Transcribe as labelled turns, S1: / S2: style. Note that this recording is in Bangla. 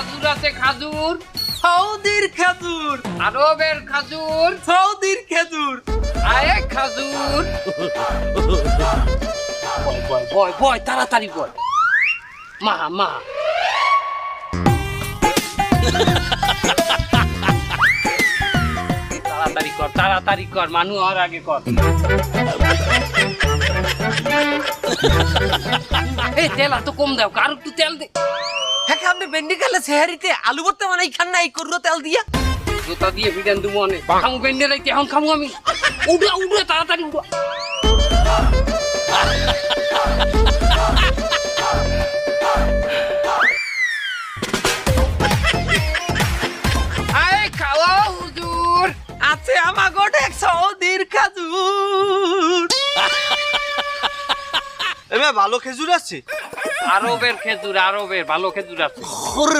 S1: খাজুর আছে খাজুর,
S2: সৌদির খেজুর,
S1: আরবের খাজুর,
S2: সৌদির খেজুর।
S1: আয়ে খাজুর। বয় বয় বয় তাড়াতাড়ি বয়। মা মা তাড়াতাড়ি কর মানু আর আগে কর। এই তেল এত কম দাও, কার একটু তেল দে।
S2: হ্যাঁ আপনি ভেন্ডি খেলে সেহারিতে আলু ভর্তা বানাই খান না এই করলো তেল দিয়া।
S1: জুতা দিয়ে বিধান দেবো অনেক খামু বেন্ডে রাইতে এখন খামু আমি। উড়ে উড়ে তাড়াতাড়ি উড়া। আয় খাওয়া হুজুর।
S2: আছে আমার গোটে সৌদির খেজুর।
S3: এমে ভালো খেজুর আছে?
S1: আরবের খেজুর, আরবের ভালো খেজুর আছে।